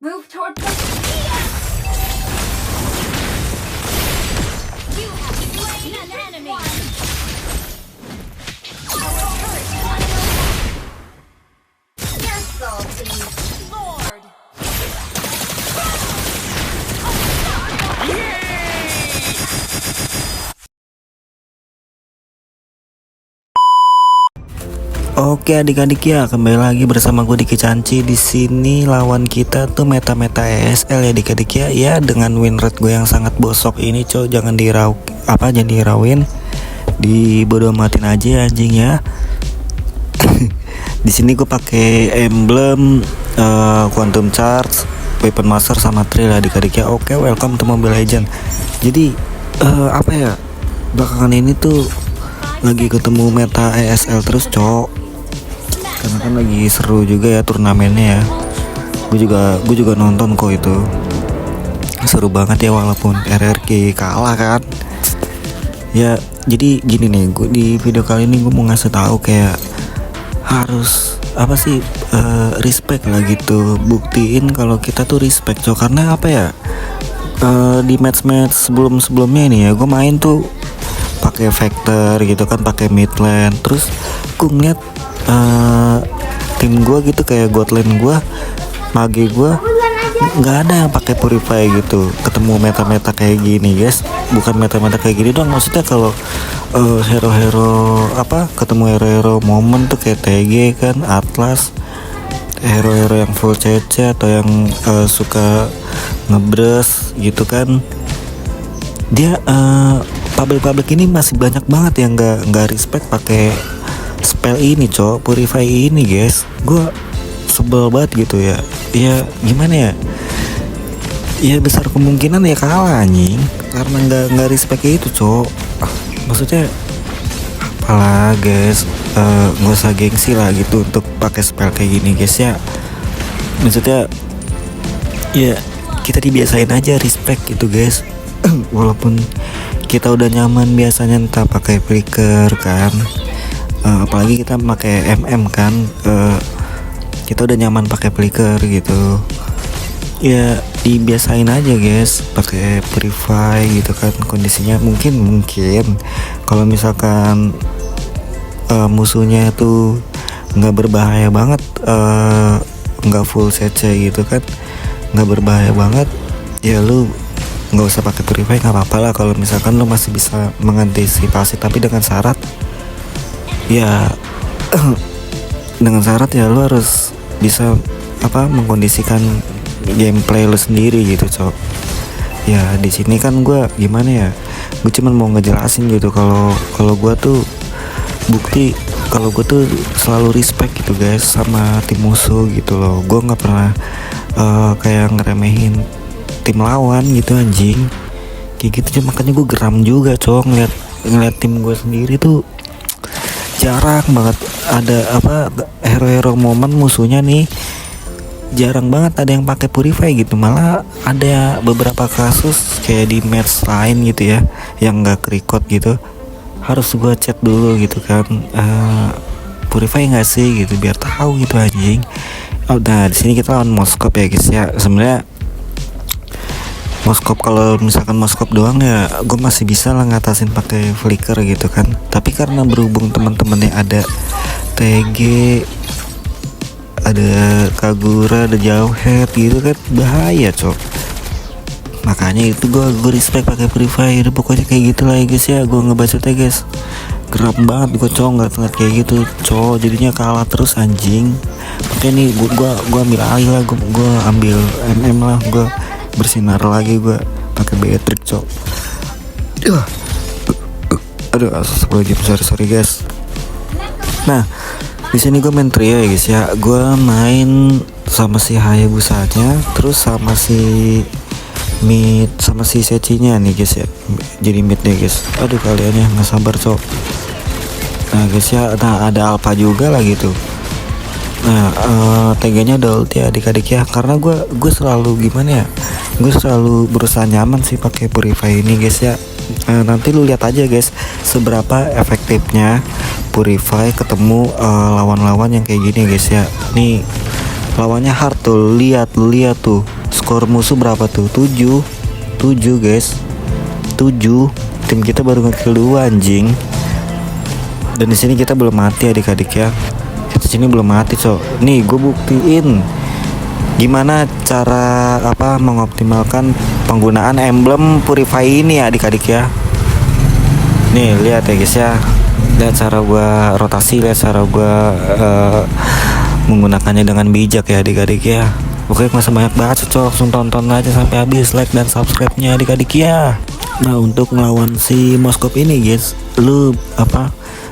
Move toward the. You have slain an enemy. You're salty, Lord. Oke adik-adik ya, kembali lagi bersama gue Diki Canci. Di sini lawan kita tuh meta-meta ESL ya adik-adik ya. Ya dengan win rate gue yang sangat bosok ini, jangan jangan dirawin, dibodoh matiin aja ya, anjing ya. Di sini gue pakai emblem Quantum Charge, Weapon Master sama Trill adik-adik ya. Oke, welcome to Mobile Legend. Jadi apa ya, belakangan ini tuh lagi ketemu meta ESL terus karena kan lagi seru juga ya turnamennya ya. Gue juga nonton kok, itu seru banget ya walaupun RRQ kalah kan ya. Jadi gini nih, gue di video kali ini gue mau ngasih tahu kayak harus apa sih, respect lah gitu, buktiin kalau kita tuh respect karena apa ya, di match-match sebelumnya ini ya gue main tuh pakai Vector gitu kan, pakai mid lane, terus gue ngeliat tim gue gitu kayak god lane gue, mage gue nggak ada yang pakai purify gitu. Ketemu meta-meta kayak gini guys, bukan meta-meta kayak gini doang, maksudnya kalau hero-hero apa, ketemu hero-hero momen tuh kayak TG kan, Atlas, hero-hero yang full CC atau yang suka ngebres gitu kan, dia public ini masih banyak banget yang nggak respect pakai spell ini purify ini guys. Gue sebel banget gitu ya. Ya gimana ya, ya besar kemungkinan ya kalah anjing karena nggak respect itu maksudnya apalah guys, nggak usah gengsi lah gitu untuk pakai spell kayak gini guys ya. Maksudnya ya kita dibiasain aja respect gitu guys. Walaupun kita udah nyaman biasanya entah pakai flicker kan, apalagi kita pakai kan, kita udah nyaman pakai flicker gitu ya, dibiasain aja guys pakai purify gitu kan. Kondisinya mungkin kalau misalkan musuhnya tuh nggak berbahaya banget, nggak full CC gitu kan, nggak berbahaya banget ya, lu nggak usah pakai purify, nggak apa-apa lah kalau misalkan lo masih bisa mengantisipasi. Tapi dengan syarat ya dengan syarat ya lo harus bisa apa, mengkondisikan gameplay lo sendiri gitu ya. Di sini kan gue gimana ya, gue cuman mau ngejelasin gitu kalau gue tuh bukti kalau gue tuh selalu respect gitu guys sama tim musuh gitu loh. Gue nggak pernah kayak ngeremehin tim lawan gitu anjing, kayak gitu. Makanya gue geram juga ngeliat tim gue sendiri tuh jarang banget ada apa, hero-hero momen musuhnya nih jarang banget ada yang pakai purify gitu. Malah ada beberapa kasus kayak di match lain gitu ya yang nggak record gitu, harus gue chat dulu gitu kan, purify nggak sih gitu biar tahu gitu anjing. Nah di sini kita lawan Moskop ya guys ya. Sebenarnya Moskop, kalau misalkan Moskop doang ya gue masih bisa lah ngatasin pakai flicker gitu kan. Tapi karena berhubung teman-temannya ada TG, ada Kagura, ada Jauhead gitu kan, bahaya makanya itu gue respect pakai purify. Pokoknya kayak gitulah ya guys ya, gue ngebacotnya guys geram banget gue ngeliat kayak gitu jadinya kalah terus anjing. Makanya nih gue ambil alih lah, gue ambil MM lah, gue bersinar lagi, gue pakai Beatrix aduh sorry guys. Nah di sini gue main trio ya guys ya. Gue main sama si Hayabusanya, terus sama si mid, sama si Sechinya nih guys ya, jadi mid deh guys. Aduh kalian ya nggak sabar nah guys ya. Nah ada Alpha juga lah gitu. Nah TG-nya udah ulti ya adik-adik ya, karena gue selalu gimana ya, gue selalu berusaha nyaman sih pakai purify ini guys ya. Nanti lu lihat aja guys seberapa efektifnya purify ketemu lawan-lawan yang kayak gini guys ya. Nih lawannya hard tuh. Lihat tuh skor musuh berapa tuh, 7 guys, 7. Tim kita baru ngekill 2 anjing. Dan di sini kita belum mati adik-adik ya. Kita sini belum mati cok. Nih gue buktiin gimana cara mengoptimalkan penggunaan emblem Purify ini ya adik-adik ya. Nih lihat ya guys ya. Lihat cara gue rotasi, lihat cara gue menggunakannya dengan bijak ya adik-adik ya. Oke, masih banyak banget cok, langsung tonton aja sampai habis, like dan subscribe-nya adik-adik ya. Nah, untuk ngelawan si Moskop ini guys, lu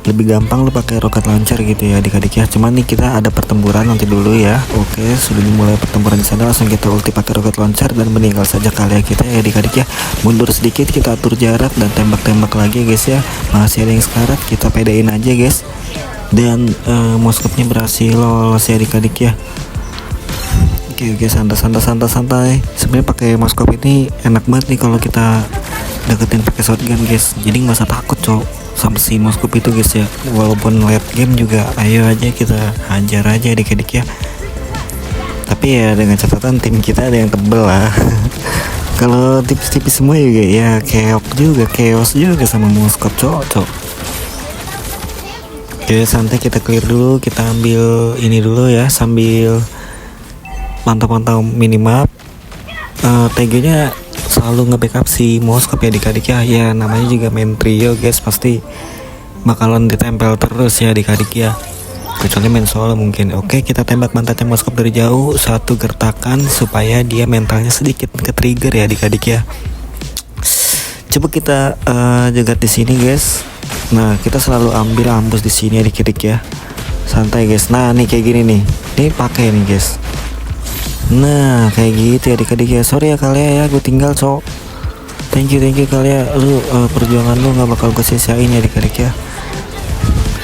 lebih gampang lu pakai rocket launcher gitu ya adik-adik ya. Cuman nih kita ada pertempuran nanti dulu ya. Oke, sudah dimulai pertempuran di sana, langsung kita ulti pakai rocket launcher dan meninggal saja Kalia kita ya adik-adik ya. Mundur sedikit, kita atur jarak dan tembak-tembak lagi guys ya. Masih ada yang sekarat, kita pedain aja guys. Dan Moskopnya berhasil lolos ya adik-adik ya. Oke, santai. Sebenarnya pakai Moskop ini enak banget nih kalau kita deketin pakai shotgun guys. Jadi nggak usah takut cok sama si Moskop itu guys ya. Walaupun late game juga ayo aja kita hajar aja adik-adik ya. Tapi ya dengan catatan tim kita ada yang tebel lah. Kalau tipis-tipis semua juga ya chaos juga sama Moskop cok. Oke, santai, kita clear dulu, kita ambil ini dulu ya sambil mantap-mantap minimap. TG-nya selalu nge-backup si Moskop ya adik-adik ya. Ya namanya juga main trio guys, pasti bakalan ditempel terus ya adik-adik ya, kecuali main solo mungkin. Oke, kita tembak mantatnya Moskop dari jauh, satu gertakan supaya dia mentalnya sedikit ke trigger ya adik-adik ya. Coba kita jegat di sini guys. Nah, kita selalu ambil ambus di sini adik-adik ya. Santai guys. Nah, nih kayak gini nih. Ini pakai nih guys. Nah, kayak gitu ya adik-adik ya. Sorry ya Kalia ya, gue tinggal cok. Thank you Kalia. Lu perjuangan lu nggak bakal gue sia-siain ya adik-adik ya.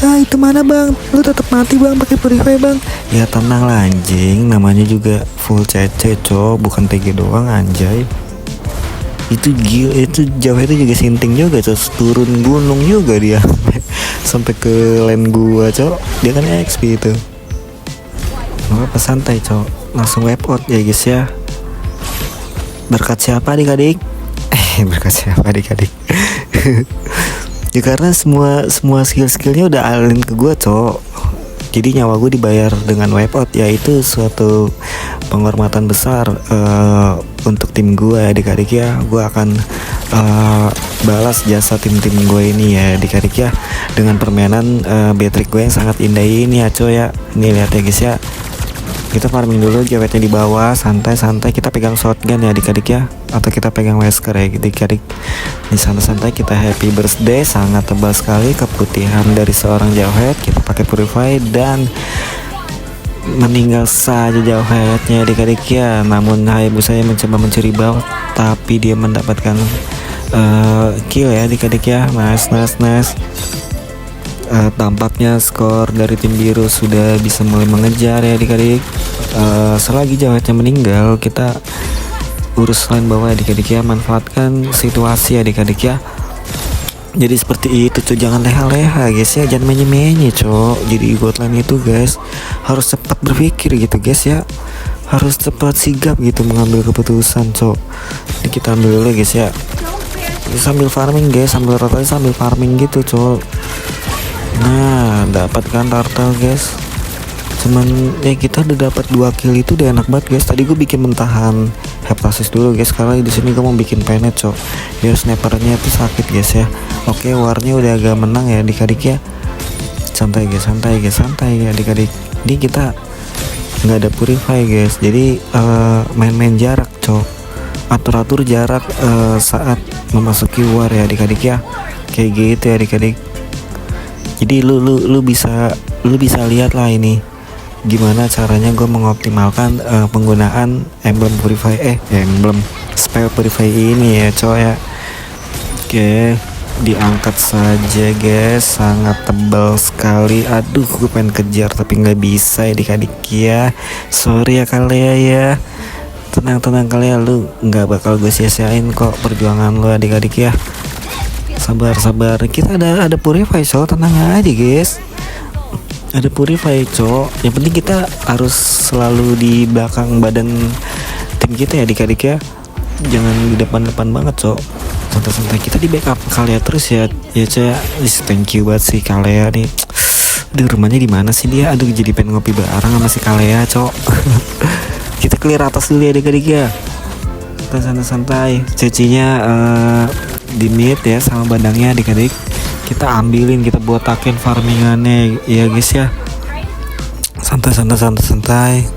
Ah, itu mana bang? Lu tetap mati bang pakai Purify bang. Ya tenang lah anjing, namanya juga full CC cok, bukan TG doang anjay. Itu gila, itu jauh itu juga sinting juga cok, turun gunung juga dia sampai ke lane gua cok. Dia kan XP itu. Apa santai cok, langsung wipe out ya guys ya. Berkat siapa adik-adik? Berkat siapa adik-adik? Ya karena semua skill-skillnya udah alin ke gua cok. Jadi nyawa gue dibayar dengan wipeout, yaitu suatu penghormatan besar untuk tim gue adik-adik ya. Gue akan balas jasa tim-tim gue ini ya adik-adik ya, dengan permainan Beatrix gue yang sangat indah ini ya coy ya. Nih lihat ya guys ya, kita farming dulu, jawetnya di bawah, santai-santai. Kita pegang shotgun ya adik-adik ya, atau kita pegang wesker ya adik-adik. Di santai-santai kita happy birthday, sangat tebal sekali keputihan dari seorang Jawhead. Kita pakai Purify dan meninggal saja Jawheadnya adik-adik ya. Namun Hayabusa saya mencoba mencuri bal, tapi dia mendapatkan kill ya adik-adik ya. Nice. Tampaknya skor dari tim biru sudah bisa mulai mengejar ya adik-adik. Selagi Jawheadnya meninggal, kita urus line bawah adik-adik ya, manfaatkan situasi adik-adik ya. Jadi seperti itu tuh, jangan leha-leha guys ya, jangan menye-menye cok. Jadi buat line itu guys harus cepat berpikir gitu guys ya, harus cepat sigap gitu mengambil keputusan cok. Ini kita ambil dulu guys ya, sambil farming guys, sambil rotasi sambil farming gitu cok. Nah, dapatkan turtle guys. Cuman ya kita udah dapat 2 kill, itu udah enak banget guys. Tadi gue bikin mentahan heptasis dulu guys, karena di sini gue mau bikin penet cok. Biar snipernya tuh sakit guys ya. Oke, warnya udah agak menang ya adik-adik ya. Santai ya adik-adik. Ini kita nggak ada Purify guys, jadi main-main jarak cok. Atur-atur jarak saat memasuki war ya adik-adik ya. Kayak gitu ya adik-adik. Jadi lu bisa lihat lah ini gimana caranya gue mengoptimalkan penggunaan emblem Purify emblem spell Purify ini ya coy ya. Oke, diangkat saja guys, sangat tebal sekali. Aduh, gue pengen kejar tapi nggak bisa ya adik-adik ya. Sorry ya Kalia ya. Tenang Kalia, lu nggak bakal gue sia-siain kok perjuangan lu adik-adik ya. Sabar, kita ada Purify so tenang aja guys. Ada purify cok. Yang penting kita harus selalu di belakang badan tim kita ya adik-adik ya. Jangan di depan-depan banget cok. Santai-santai kita di backup Kalea terus ya. Ya cok. Thank you banget sih Kalea nih. Aduh rumahnya di mana sih dia? Aduh jadi pengen ngopi bareng sama si Kalea cok. Kita clear atas dulu ya adik-adik ya. Santai-santai. Cecinya di mid ya sama badangnya adik-adik. Kita ambilin, kita botakin farmingannya ya guys ya. Santai.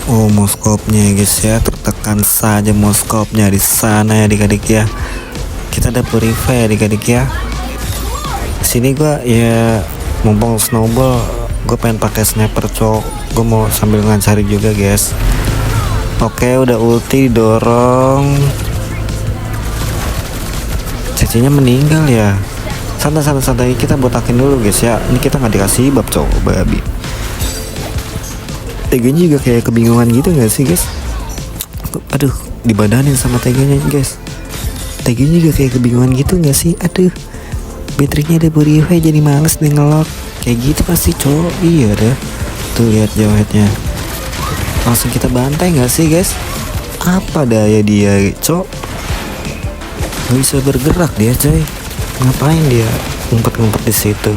Oh moskopnya guys ya, tertekan saja moskopnya di sana ya adik-adik ya. Kita ada purify ya adik-adik ya. Sini gua ya mumpung snowball, gue pengen pakai sniper cok. Gue mau sambil ngancari juga guys. Oke udah ulti dorong. Cecinya meninggal ya. Santai kita botakin dulu guys ya. Ini kita nggak dikasih bab cowok babi. Teganya juga kayak kebingungan gitu nggak sih guys? Aduh dibadanin sama teganya guys. Teganya juga kayak kebingungan gitu nggak sih? Aduh baterainya ada purify jadi males nih ngelok. Kayak gitu pasti cowok. Iya dah. Tuh lihat jawabnya. Langsung kita bantai nggak sih guys? Apa daya dia cowok? Gak bisa bergerak dia coy. Ngapain dia ngumpet-ngumpet di situ?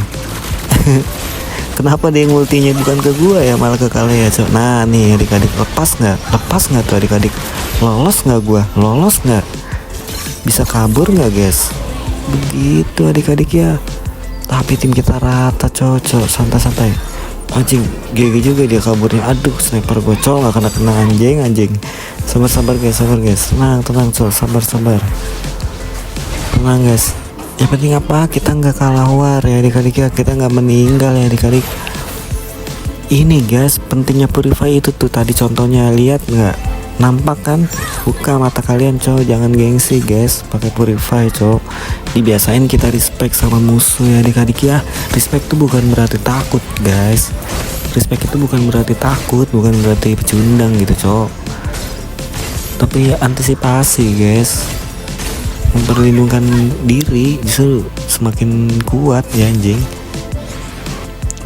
Kenapa dia ngultinya bukan ke gua ya malah ke Kalea coy? Nah nih adik-adik lepas nggak tuh adik-adik? Lolos nggak gua? Lolos nggak? Bisa kabur nggak guys? Begitu adik-adik ya. Tapi tim kita rata cocok. Santai. Anjing GG juga dia kaburnya. Aduh sniper gocol nggak kena anjing. Sabar guys. Tenang col. Sabar. Tenang guys. Yang penting apa? Kita nggak kalah war ya adik-adik ya. Kita nggak meninggal ya adik-adik. Ini guys pentingnya purify itu tuh tadi contohnya, lihat nggak? Nampak kan? Buka mata kalian cow. Jangan gengsi guys. Pakai purify cow. Dibiasain kita respect sama musuh ya adik-adik ya. Respect itu bukan berarti takut guys. Respect itu bukan berarti takut, bukan berarti pecundang gitu cow. Tapi antisipasi guys. Memperlindungkan diri justru semakin kuat ya anjing.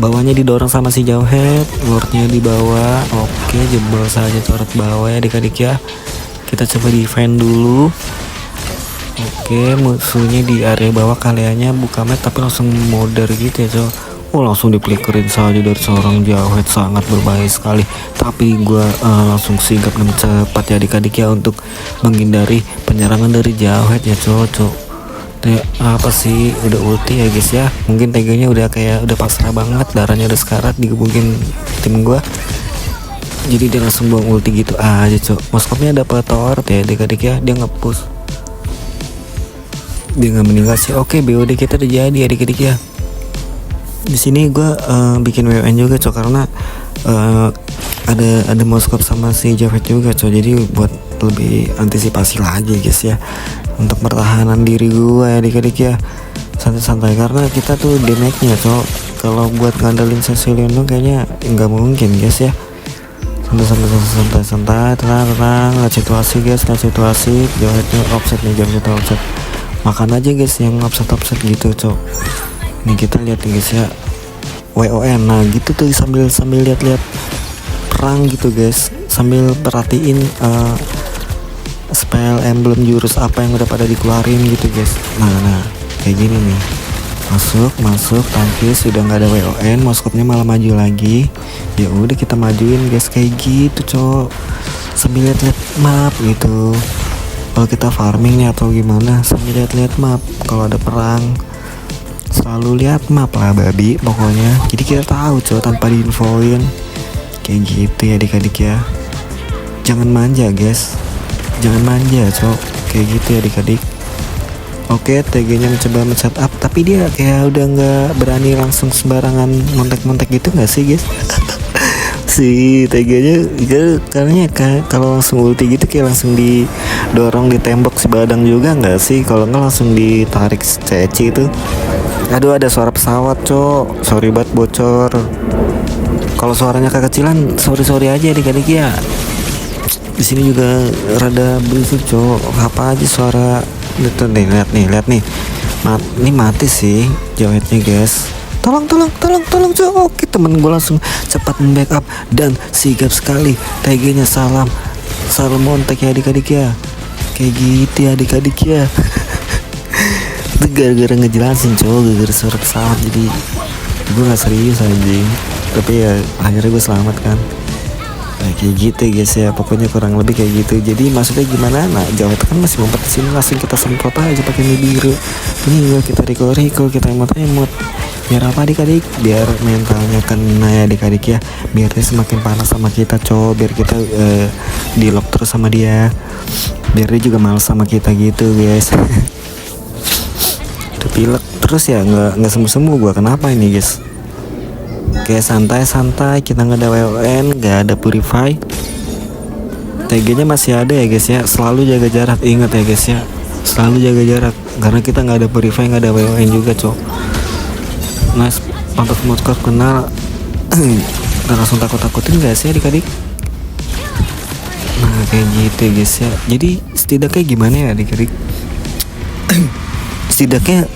Bawahnya didorong sama si Jauhead, lordnya di bawah. Oke jebol saja turret bawah ya adik-adik ya. Kita coba defend dulu. Oke musuhnya di area bawah, Kaleanya buka map tapi langsung modern gitu ya coy. Oh langsung dipelikerin saja dari seorang Jauhead, sangat berbahaya sekali. Tapi gue langsung sigap dan cepat ya adik-adik ya untuk menghindari penyerangan dari Jauhead ya cocok. Apa sih udah ulti ya guys ya. Mungkin teganya udah kayak udah pasrah banget, darahnya udah sekarat digebukin tim gue. Jadi dia langsung buang ulti gitu aja cok. Moskopnya dapat tower ya adik-adik ya, dia nge-push. Dia nggak meninggal sih. Oke BOD kita udah jadi adik-adik ya. Di sini gue bikin WN juga cok karena ada Moskop sama si Javed juga cok. Jadi buat lebih antisipasi lagi guys ya untuk pertahanan diri gue ya adik-adik ya. Santai-santai karena kita tuh damage-nya cok. Kalau buat ngandelin Cecilion kayaknya nggak mungkin guys ya. Santai, tenang. Lihat situasi guys, Javednya offset nih, Javed offset. Makan aja guys yang offset gitu cok. Nih kita lihat guys ya, WON. Nah gitu tuh sambil lihat perang gitu guys, sambil perhatiin spell emblem jurus apa yang udah pada dikeluarin gitu guys. Nah kayak gini nih, masuk tangkis sudah nggak ada WON, Moskopnya malah maju lagi. Ya udah kita majuin guys kayak gitu cok, sambil lihat map gitu. Kalau kita farming nih atau gimana, sambil lihat map. Kalau ada perang selalu lihat map lah babi pokoknya. Jadi kita tahu cowok tanpa diinfoin kayak gitu ya adik-adik ya. Jangan manja guys, jangan manja cowok kayak gitu ya adik-adik. Oke TG-nya mencoba men-setup tapi dia kayak udah nggak berani langsung sembarangan montek gitu nggak sih guys? Si TG-nya karena kalau langsung ulti gitu kayak langsung didorong ditembok si badang juga nggak sih? Kalau nggak langsung ditarik ceci itu. Aduh ada suara pesawat cok, sorry banget bocor. Kalau suaranya kekecilan sorry aja adik-adik ya. Di sini juga rada berisik cok. Apa aja suara itu nih, lihat nih. Ini mati sih Jawetnya guys. tolong cok. Oke, temen gue langsung cepat membackup dan sigap sekali. TG-nya salam montek ya adik-adik ya, kayak gitu ya adik-adik ya. Itu gara-gara ngejelasin cowok, gara-gara suara pesawat, jadi gue nggak serius anjing. Tapi ya akhirnya gue selamat kan. Nah, kayak gitu guys ya, pokoknya kurang lebih kayak gitu. Jadi maksudnya gimana? Nah, Jawa kan masih ngumpet di sini, langsung kita semprot aja pakai mie biru. Ini kita recall, kita emot. Biar apa adik-adik? Biar mentalnya kena ya adik-adik ya. Biar dia semakin panas sama kita cowok. Biar kita di lock terus sama dia. Biar dia juga males sama kita gitu guys. Udah pilek terus ya, nggak sembuh gua. Kenapa ini guys? Kayak santai, kita nggak ada WON, nggak ada purify. TG-nya masih ada ya guys ya. Selalu jaga jarak, ingat ya guys ya. Selalu jaga jarak, karena kita nggak ada purify, nggak ada WON juga cok. Nice, pantas motkop kenal. Gak langsung takut-takutin gak sih adik-adik? Nah kayak gitu ya guys ya. Jadi setidaknya gimana ya adik-adik? Setidaknya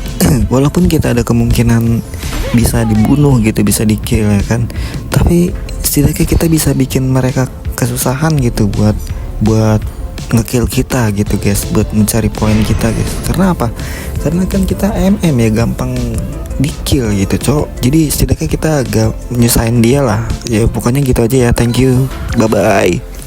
walaupun kita ada kemungkinan bisa dibunuh gitu, bisa di-kill ya kan, tapi setidaknya kita bisa bikin mereka kesusahan gitu buat nge-kill kita gitu guys, buat mencari poin kita guys. Karena apa? Karena kan kita MM ya, gampang di-kill gitu cok. Jadi setidaknya kita agak nyusahin dia lah. Ya pokoknya gitu aja ya, thank you, bye-bye.